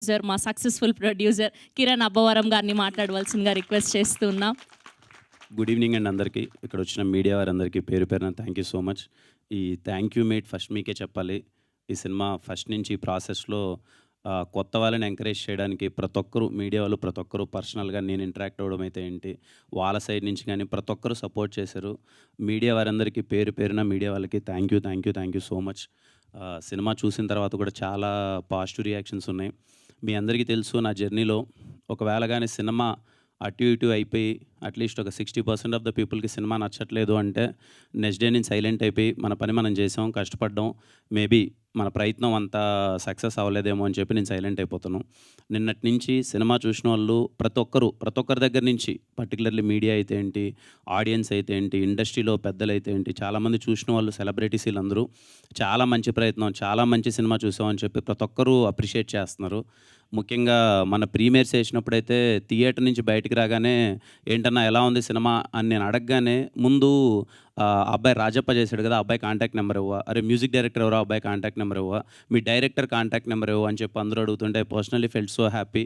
Producer, మా successful producer Kiran Abbavaram గారిని మాట్లాడవలసిందిగా రిక్వెస్ట్ చేస్తున్నాం. గుడ్ ఈవినింగ్ అండి అందరికీ. ఇక్కడ వచ్చిన మీడియా వారందరికీ పేరు పేరున థ్యాంక్ యూ సో మచ్. ఈ థ్యాంక్ యూ మేట్ ఫస్ట్ మీకే చెప్పాలి. ఈ సినిమా ఫస్ట్ నుంచి ఈ ప్రాసెస్లో కొత్త వాళ్ళని ఎంకరేజ్ చేయడానికి ప్రతి ఒక్కరు మీడియా వాళ్ళు ప్రతి ఒక్కరు పర్సనల్గా నేను ఇంటరాక్ట్ అవ్వడం అయితే ఏంటి, వాళ్ళ సైడ్ నుంచి కానీ ప్రతి ఒక్కరు సపోర్ట్ చేశారు. మీడియా వారందరికీ పేరు పేరున మీడియా వాళ్ళకి thank you so much. Cinema చూసిన తర్వాత కూడా చాలా పాజిటివ్ రియాక్షన్స్ ఉన్నాయి. మీ అందరికీ తెలుసు నా జర్నీలో ఒకవేళ కానీ సినిమా అటు ఇటు అయిపోయి అట్లీస్ట్ ఒక 60% ఆఫ్ ద పీపుల్కి సినిమా నచ్చట్లేదు అంటే నెక్స్ట్ డే నేను సైలెంట్ అయిపోయి మన పని మనం చేసాం, కష్టపడ్డాం, మేబీ మన ప్రయత్నం అంత సక్సెస్ అవ్వలేదేమో అని చెప్పి నేను సైలెంట్ అయిపోతాను. నిన్నటి నుంచి సినిమా చూసిన వాళ్ళు ప్రతి ఒక్కరి దగ్గర నుంచి, పర్టికులర్లీ మీడియా అయితే ఏంటి, ఆడియన్స్ అయితే ఏంటి, ఇండస్ట్రీలో పెద్దలు అయితే ఏంటి, చాలామంది చూసిన వాళ్ళు సెలబ్రిటీస్ వీళ్ళందరూ చాలా మంచి ప్రయత్నం, చాలా మంచి సినిమా చూసామని చెప్పి ప్రతి ఒక్కరూ అప్రిషియేట్ చేస్తున్నారు. ముఖ్యంగా మన ప్రీమియర్స్ వేసినప్పుడైతే థియేటర్ నుంచి బయటికి రాగానే ఏంటన్నా ఎలా ఉంది సినిమా అని నేను అడగగానే ముందు అబ్బాయి రాజప్ప చేశాడు కదా, అబ్బాయి కాంటాక్ట్ నెంబర్ ఇవ్వ, అరే మ్యూజిక్ డైరెక్టర్ ఎవరో అబ్బాయి కాంటాక్ట్ నెంబర్ ఇవ్వ, మీ డైరెక్టర్ కాంటాక్ట్ నెంబర్ ఇవ్వ అని చెప్పి అందరూ అడుగుతుంటే పర్సనలీ ఫెల్ట్ సో హ్యాపీ.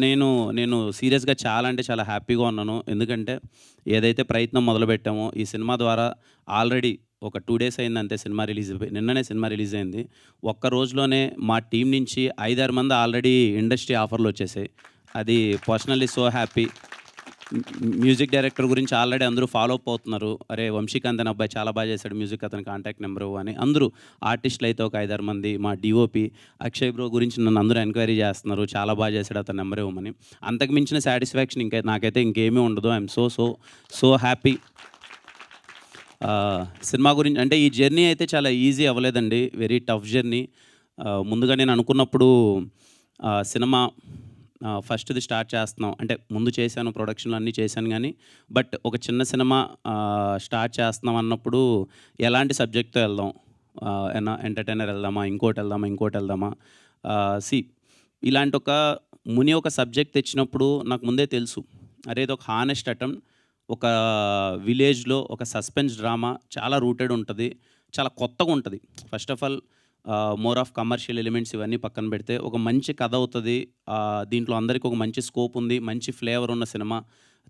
నేను నేను సీరియస్గా చాలా అంటే చాలా హ్యాపీగా ఉన్నాను. ఎందుకంటే ఏదైతే ప్రయత్నం మొదలుపెట్టామో ఈ సినిమా ద్వారా ఆల్రెడీ ఒక 2 days అయింది అంతే సినిమా రిలీజ్ అయిపోయి, నిన్ననే సినిమా రిలీజ్ అయింది. ఒక్క రోజులోనే మా టీం నుంచి 5-6 మంది ఆల్రెడీ ఇండస్ట్రీ ఆఫర్లు వచ్చేసాయి. అది personally so happy. Music director గురించి ఆల్రెడీ అందరూ ఫాలో అప్ అవుతున్నారు. అరే వంశీకాంత్ అని అబ్బాయి చాలా బాగా చేశాడు మ్యూజిక్, అతని కాంటాక్ట్ నెంబర్ అని అందరూ ఆర్టిస్టులు అయితే ఒక 5-6 మంది, మా డిఓపి అక్షయ్ బ్రో గురించి నన్ను అందరూ ఎంక్వైరీ చేస్తున్నారు, చాలా బాగా చేశాడు అతని నెంబర్ ఇవ్వమని. అంతకు మించిన సాటిస్ఫాక్షన్ నాకైతే ఇంకేమీ ఉండదు. I'm so happy. సినిమా గురించి అంటే ఈ జర్నీ అయితే చాలా ఈజీ అవ్వలేదండి, వెరీ టఫ్ జర్నీ. ముందుగా నేను అనుకున్నప్పుడు సినిమా ఫస్ట్ది స్టార్ట్ చేస్తున్నాం అంటే ముందు చేశాను, ప్రొడక్షన్లు అన్నీ చేశాను, కానీ బట్ ఒక చిన్న సినిమా స్టార్ట్ చేస్తున్నాం అన్నప్పుడు ఎలాంటి సబ్జెక్ట్తో వెళ్దాం, ఎంటర్టైనర్ వెళ్దామా, ఇంకోటి వెళ్దామా. ఇలాంటి ఒక సబ్జెక్ట్ తెచ్చినప్పుడు నాకు ముందే తెలుసు, అరే ఇది ఒక హానెస్ట్ అటెంప్ట్, ఒక విలేజ్లో ఒక సస్పెన్స్ డ్రామా చాలా రూటెడ్ ఉంటుంది, చాలా కొత్తగా ఉంటుంది. First of all more of commercial elements ఇవన్నీ పక్కన పెడితే ఒక మంచి కథ అవుతుంది. దీంట్లో అందరికీ ఒక మంచి స్కోప్ ఉంది, మంచి ఫ్లేవర్ ఉన్న సినిమా.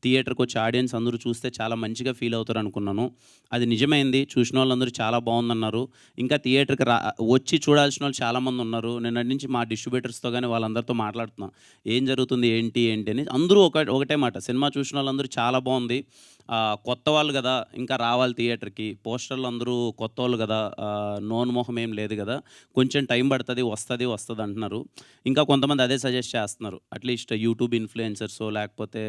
థియేటర్కి వచ్చి ఆడియన్స్ అందరూ చూస్తే చాలా మంచిగా ఫీల్ అవుతారు అనుకున్నాను. అది నిజమైంది. చూసిన వాళ్ళందరూ చాలా బాగుందన్నారు. ఇంకా థియేటర్కి వచ్చి చూడాల్సిన వాళ్ళు చాలామంది ఉన్నారు. నిన్నటి నుంచి మా డిస్ట్రిబ్యూటర్స్తో కానీ వాళ్ళందరితో మాట్లాడుతున్నాం, ఏం జరుగుతుంది ఏంటి అని. అందరూ ఒకటే మాట, సినిమా చూసిన వాళ్ళందరూ చాలా బాగుంది, కొత్త వాళ్ళు కదా ఇంకా రావాలి థియేటర్కి, పోస్టర్లు అందరూ కొత్త వాళ్ళు కదా, నోన్ మొహం ఏం లేదు కదా, కొంచెం టైం పడుతుంది, వస్తుంది అంటున్నారు. ఇంకా కొంతమంది అదే సజెస్ట్ చేస్తున్నారు, అట్లీస్ట్ యూట్యూబ్ ఇన్ఫ్లుయెన్సర్సో లేకపోతే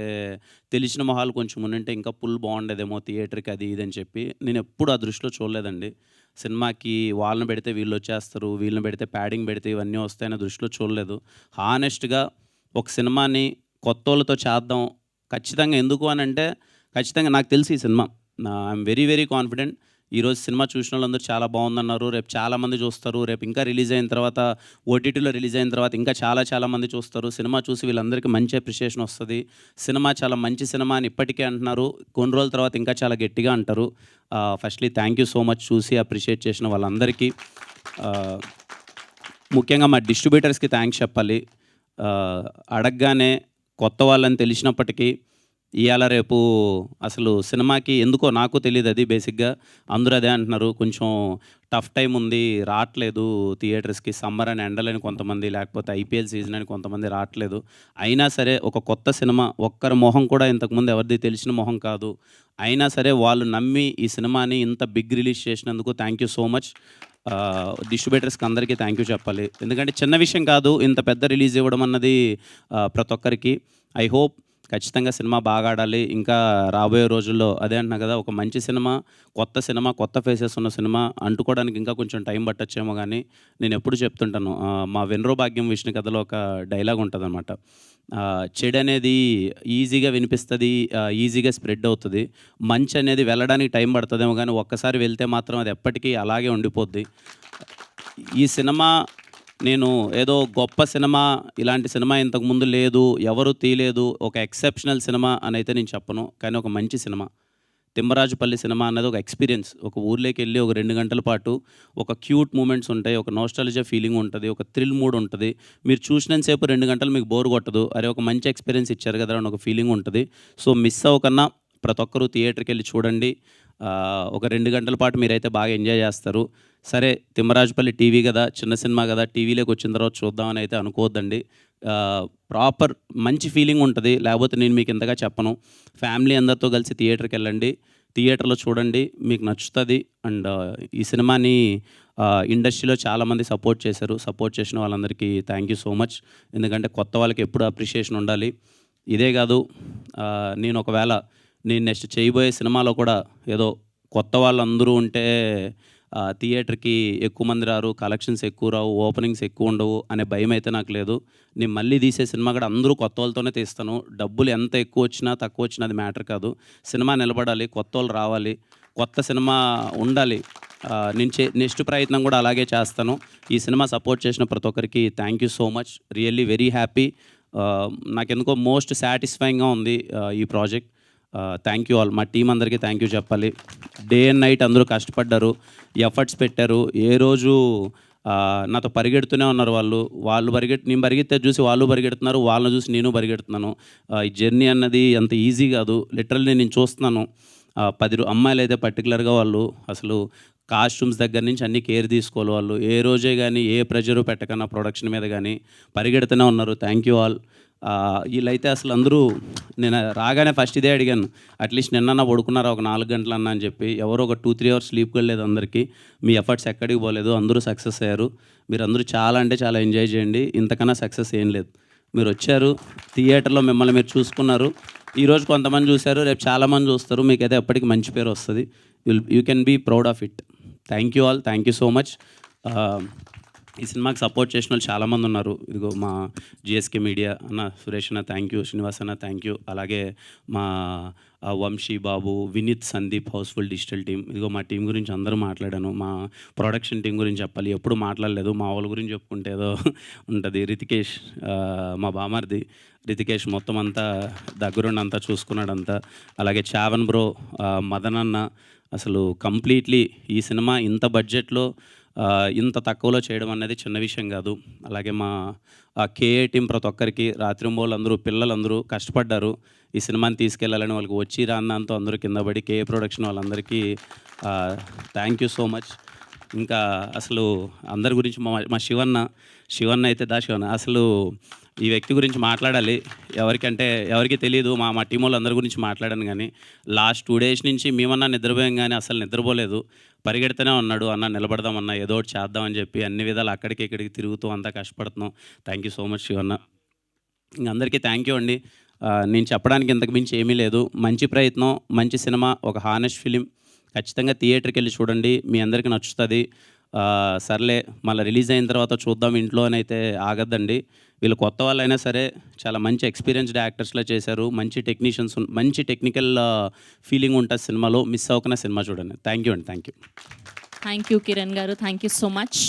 తెలిసిన మొహాలు కొంచెం ఉంటే ఇంకా పుల్ బాగుండేదేమో థియేటర్కి, అది ఇది అని చెప్పి. నేను ఎప్పుడు ఆ దృష్టిలో చూడలేదండి. సినిమాకి వాళ్ళని పెడితే వీళ్ళు వచ్చేస్తారు, వీళ్ళని పెడితే ప్యాడింగ్ పెడితే ఇవన్నీ వస్తాయనే దృష్టిలో చూడలేదు. హానెస్ట్గా ఒక సినిమాని కొత్త వాళ్ళతో చేద్దాం ఖచ్చితంగా. ఎందుకు అని అంటే ఖచ్చితంగా నాకు తెలిసి ఈ సినిమా ఐఎమ్ వెరీ కాన్ఫిడెంట్. ఈరోజు సినిమా చూసిన వాళ్ళందరూ చాలా బాగుందన్నారు, రేపు చాలామంది చూస్తారు, రేపు ఇంకా రిలీజ్ అయిన తర్వాత ఓటీటీలో రిలీజ్ అయిన తర్వాత ఇంకా చాలా మంది చూస్తారు. సినిమా చూసి వీళ్ళందరికీ మంచి అప్రిషియేషన్ వస్తుంది. సినిమా చాలా మంచి సినిమా అని ఇప్పటికే అంటున్నారు, కొన్ని రోజుల తర్వాత ఇంకా చాలా గట్టిగా అంటారు. Firstly thank you so much చూసి అప్రిషియేట్ చేసిన వాళ్ళందరికీ. ముఖ్యంగా మా డిస్ట్రిబ్యూటర్స్కి థ్యాంక్స్ చెప్పాలి. అడగగానే కొత్త వాళ్ళని తెలిసినప్పటికీ ఇవాళ రేపు అసలు సినిమాకి ఎందుకో నాకు తెలియదు, అది బేసిక్గా అందరూ అదే అంటున్నారు, కొంచెం టఫ్ టైం ఉంది, రావట్లేదు థియేటర్స్కి, సమ్మర్ అని ఎండలని కొంతమంది, లేకపోతే ఐపీఎల్ సీజన్ అని కొంతమంది రావట్లేదు. అయినా సరే ఒక కొత్త సినిమా, ఒక్కరి మొహం కూడా ఇంతకుముందు ఎవరిది తెలిసిన మొహం కాదు, అయినా సరే వాళ్ళు నమ్మి ఈ సినిమాని ఇంత బిగ్ రిలీజ్ చేసినందుకు థ్యాంక్ యూ సో మచ్. డిస్ట్రిబ్యూటర్స్కి అందరికీ థ్యాంక్ యూ చెప్పాలి. ఎందుకంటే చిన్న విషయం కాదు ఇంత పెద్ద రిలీజ్ ఇవ్వడం అన్నది ప్రతి ఒక్కరికి. ఐ హోప్ ఖచ్చితంగా సినిమా బాగా ఆడాలి. ఇంకా రాబోయే రోజుల్లో అదే అంటున్నా కదా, ఒక మంచి సినిమా, కొత్త ఫేసెస్ ఉన్న సినిమా అంటుకోవడానికి ఇంకా కొంచెం టైం పట్టొచ్చేమో. కానీ నేను ఎప్పుడు చెప్తుంటాను, మా వెన్రో భాగ్యం విష్ణు కథలో ఒక డైలాగ్ ఉంటుంది అనమాట, చెడు అనేది ఈజీగా వినిపిస్తుంది, ఈజీగా స్ప్రెడ్ అవుతుంది, మంచి అనేది వెళ్ళడానికి టైం పడుతుందేమో, కానీ ఒక్కసారి వెళ్తే మాత్రం అది ఎప్పటికీ అలాగే ఉండిపోద్ది. ఈ సినిమా నేను ఏదో గొప్ప సినిమా, ఇలాంటి సినిమా ఇంతకుముందు లేదు, ఎవరు తీయలేదు, ఒక ఎక్సెప్షనల్ సినిమా అని అయితే నేను చెప్పను, కానీ ఒక మంచి సినిమా. తిమ్మరాజుపల్లి సినిమా అన్నది ఒక ఎక్స్పీరియన్స్. ఒక ఊర్లోకి వెళ్ళి ఒక 2 గంటల పాటు ఒక క్యూట్ మూమెంట్స్ ఉంటాయి, ఒక నోస్టాలజియా ఫీలింగ్ ఉంటుంది, ఒక థ్రిల్ మూడ్ ఉంటుంది. మీరు చూసినంతసేపు 2 గంటలు మీకు బోర్ కొట్టదు. అరే ఒక మంచి ఎక్స్పీరియన్స్ ఇచ్చారు కదా అని ఒక ఫీలింగ్ ఉంటుంది. సో మిస్ అవ్వకన్నా ప్రతి ఒక్కరూ థియేటర్కి వెళ్ళి చూడండి. ఒక 2 గంటల పాటు మీరైతే బాగా ఎంజాయ్ చేస్తారు. సరే తిమ్మరాజుపల్లి టీవీ కదా, చిన్న సినిమా కదా, టీవీలోకి వచ్చిన తర్వాత చూద్దామని అయితే అనుకోవద్దండి. ప్రాపర్ మంచి ఫీలింగ్ ఉంటుంది. లేకపోతే నేను మీకు ఇంతగా చెప్పను. ఫ్యామిలీ అందరితో కలిసి థియేటర్కి వెళ్ళండి, థియేటర్లో చూడండి, మీకు నచ్చుతుంది. అండ్ ఈ సినిమాని ఇండస్ట్రీలో చాలామంది సపోర్ట్ చేశారు. సపోర్ట్ చేసిన వాళ్ళందరికీ థ్యాంక్ యూ సో మచ్. ఎందుకంటే కొత్త వాళ్ళకి ఎప్పుడు అప్రిషియేషన్ ఉండాలి. ఇదే కాదు, నేను నెక్స్ట్ చేయబోయే సినిమాలో కూడా ఏదో కొత్త వాళ్ళందరూ ఉంటే థియేటర్కి ఎక్కువ మంది రారు, కలెక్షన్స్ ఎక్కువ రావు, ఓపెనింగ్స్ ఎక్కువ ఉండవు అనే భయం అయితే నాకు లేదు. నేను మళ్ళీ తీసే సినిమా కూడా అందరూ కొత్త వాళ్ళతోనే తీస్తాను. డబ్బులు ఎంత ఎక్కువ వచ్చినా తక్కువ వచ్చినా అది మ్యాటర్ కాదు. సినిమా నిలబడాలి, కొత్త వాళ్ళు రావాలి, కొత్త సినిమా ఉండాలి. నేను నెక్స్ట్ ప్రయత్నం కూడా అలాగే చేస్తాను. ఈ సినిమా సపోర్ట్ చేసిన ప్రతి ఒక్కరికి thank you so much. Really very happy. నాకెందుకో మోస్ట్ సాటిస్ఫైయింగ్గా ఉంది ఈ ప్రాజెక్ట్. Thank you all. మా టీం అందరికీ థ్యాంక్ యూ చెప్పాలి. డే అండ్ నైట్ అందరూ కష్టపడ్డారు, ఎఫర్ట్స్ పెట్టారు. ఏ రోజు నాతో పరిగెడుతూనే ఉన్నారు. నేను పరిగెత్తే చూసి వాళ్ళు పరిగెడుతున్నారు, వాళ్ళని చూసి నేను పరిగెడుతున్నాను. ఈ జర్నీ అన్నది అంత ఈజీ కాదు. లిటరల్లీ నేను చూస్తున్నాను 10 అమ్మాయిలు అయితే పర్టికులర్గా వాళ్ళు అసలు కాస్ట్యూమ్స్ దగ్గర నుంచి అన్ని కేర్ తీసుకోవాలి. వాళ్ళు ఏ రోజే కానీ ఏ ప్రెజరు పెట్టకన్నా ప్రొడక్షన్ మీద కానీ పరిగెడుతూనే ఉన్నారు. Thank you all. వీళ్ళైతే అసలు అందరూ నేను రాగానే ఫస్ట్ ఇదే అడిగాను, అట్లీస్ట్ నిన్న పడుకున్నారా ఒక 4 గంటలన్నా అని చెప్పి. ఎవరో ఒక 2-3 అవర్స్ స్లీప్ కూడా లేదు అందరికీ. మీ ఎఫర్ట్స్ ఎక్కడికి పోలేదు, అందరూ సక్సెస్ అయ్యారు. మీరందరూ చాలా అంటే చాలా ఎంజాయ్ చేయండి. ఇంతకన్నా సక్సెస్ ఏం లేదు. మీరు వచ్చారు థియేటర్లో, మిమ్మల్ని మీరు చూసుకున్నారు. ఈరోజు కొంతమంది చూశారు, రేపు చాలామంది చూస్తారు. మీకైతే ఎప్పటికీ మంచి పేరు వస్తుంది. You can be proud of it. Thank you all. Thank you so much. ఈ సినిమాకి సపోర్ట్ చేసిన వాళ్ళు చాలామంది ఉన్నారు. ఇదిగో మా జిఎస్కే మీడియా అన్న, సురేష్ అన్న థ్యాంక్ యూ, శ్రీనివాస్ అన్న థ్యాంక్ యూ, అలాగే మా వంశీ బాబు, వినీత్, సందీప్, హౌస్ఫుల్ డిజిటల్ టీం. ఇదిగో మా టీం గురించి అందరూ మాట్లాడాను. మా ప్రొడక్షన్ టీం గురించి చెప్పాలి, ఎప్పుడు మాట్లాడలేదు. మా వాళ్ళ గురించి చెప్పుకుంటే ఏదో ఉంటుంది. రితికేష్, మా బామర్ది రితికేష్ మొత్తం అంతా దగ్గరుండి అంతా చూసుకున్నాడంతా. అలాగే చావన్ బ్రో, మదన్ అన్న, అసలు కంప్లీట్లీ ఈ సినిమా ఇంత బడ్జెట్లో ఇంత తక్కువలో చేయడం అనేది చిన్న విషయం కాదు. అలాగే మా కేఏ టీం ప్రతి ఒక్కరికి, రాత్రింబోళ్ళందరూ, పిల్లలందరూ కష్టపడ్డారు ఈ సినిమాని తీసుకెళ్లాలని. వాళ్ళకి వచ్చి రాన్నంతో అందరూ కింద పడి కేఏ ప్రొడక్షన్ వాళ్ళందరికీ థ్యాంక్ యూ సో మచ్. ఇంకా అసలు అందరి గురించి మా శివన్న అయితే శివన్న అసలు ఈ వ్యక్తి గురించి మాట్లాడాలి. ఎవరికి తెలియదు. మా టీం వాళ్ళు అందరి గురించి మాట్లాడాను. కానీ లాస్ట్ 2 days నుంచి మేమన్నా నిద్రపోయాం, కానీ అసలు నిద్రపోలేదు. పరిగెడుతూనే ఉన్నాడు, అన్న నిలబడదామన్నా, ఏదో ఒకటి చేద్దామని చెప్పి అన్ని విధాలు అక్కడికి ఇక్కడికి తిరుగుతూ అంతా కష్టపడుతున్నాం. Thank you so much Shivanna. ఇంక అందరికీ థ్యాంక్ యూ అండి. నేను చెప్పడానికి ఇంతకు మించి ఏమీ లేదు. మంచి ప్రయత్నం, మంచి సినిమా, ఒక హానెస్ట్ ఫిలిం. ఖచ్చితంగా థియేటర్కి వెళ్ళి చూడండి, మీ అందరికీ నచ్చుతుంది. సర్లే మళ్ళీ రిలీజ్ అయిన తర్వాత చూద్దాం ఇంట్లో అని అయితే ఆగద్దండి. వీళ్ళు కొత్త వాళ్ళైనా సరే చాలా మంచి ఎక్స్పీరియన్స్డ్ యాక్టర్స్లో చేశారు. మంచి టెక్నీషియన్స్, మంచి టెక్నికల్ ఫీలింగ్ ఉంటుంది సినిమాలో. మిస్ అవ్వకుండా సినిమా చూడండి. థ్యాంక్ యూ అండి. థ్యాంక్ యూ కిరణ్ గారు. Thank you so much.